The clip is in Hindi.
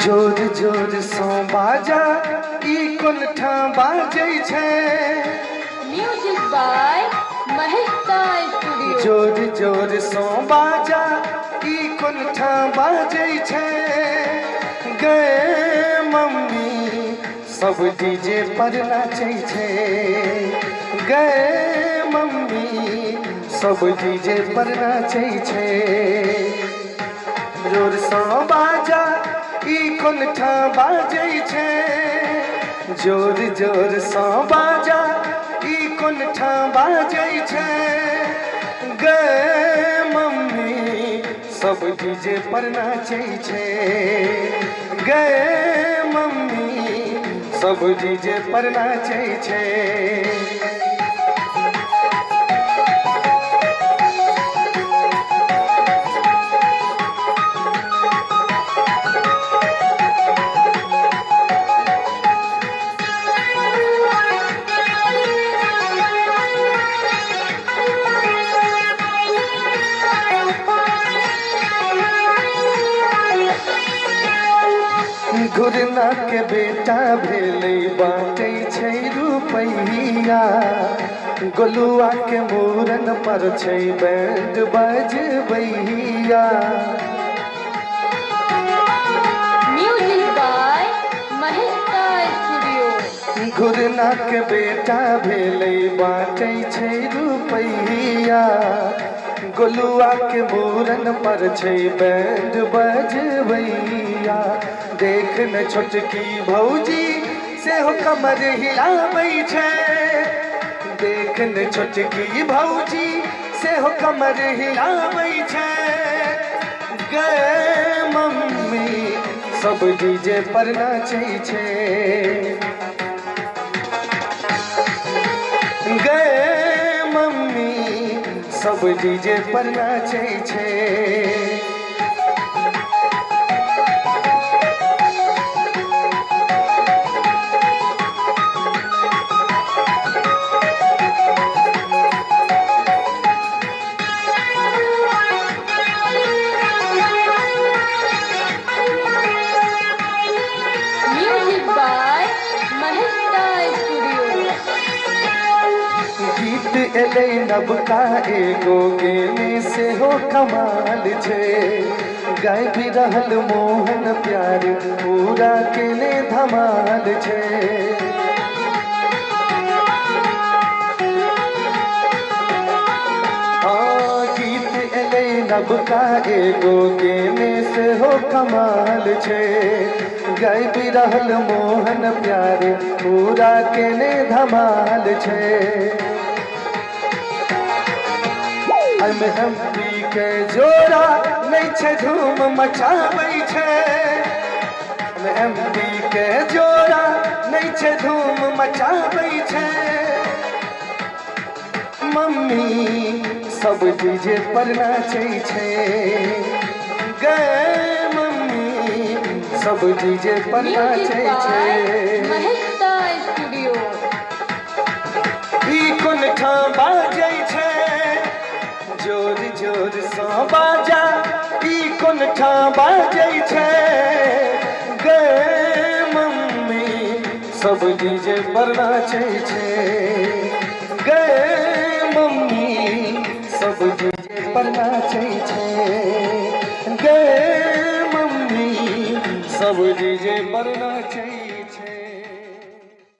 जोर जोर सो बाजा ई कोन ठा बाजै छै। म्यूजिक बाय महता स्टूडियो। जोर जोर सो बाजा ई कोन ठा बाजै छै। गए मम्मी सब डीजे पर नाचै छै। गए मम्मी सब डीजे पर नाचै छै। जोर सो बाजा ई कोन ठा बाजै छै। जोर जोर सो बाजा ई कोन ठा बाजै छै। गए मम्मी सब डीजे पर नाचै छै। गए मम्मी सब डीजे पर नाचै छै। घुरना के बेटा भेलै बाँटै छै रुपैया। गोलुआ के मूरन पर छै बैंड बजबैया। म्यूजिक बाय महता स्टूडियो। घुरना के बेटा भेलै बाँटै छै रुपैया। गोलुआ के मूरन पर छै बैंड बजबैया। देख न छोटकी भौजी से हो कमर हिलाबै छै। देख न छोटकी भौजी से हो कमर हिलाबै छै। गए मम्मी सब डीजे पर नाचै छै। गए मम्मी सब डीजे पर नाचै छै। म्यूजिक बाय महता स्टूडियो। गीत एलै नबका एगो गेने से हो कमाल छै। गाबि रहल मोहन प्यार पूरा केने धमाल छै। गीत एलै नबका एगो गेने से हो कमाल छै। गाबि रहल मोहन प्यार पूरा केने धमाल छै। एमपी के जोड़ा नहीं छै धूम मचाबै छै। एमपी के जोड़ा नहीं छै धूम मचाबै छै। मम्मी सब डीजे पर नाचै छै। गए मम्मी सब डीजे पर नाचै छै। महता स्टूडियो। ई कोन ठा बाजै छै। जोर जोर सो बाजा ई कोन ठा बाजै छै। गए मम्मी सब डीजे पर नाचै छै। गए मम्मी सब डीजे पर नाचै छै। गए मम्मी सब डीजे पर नाचै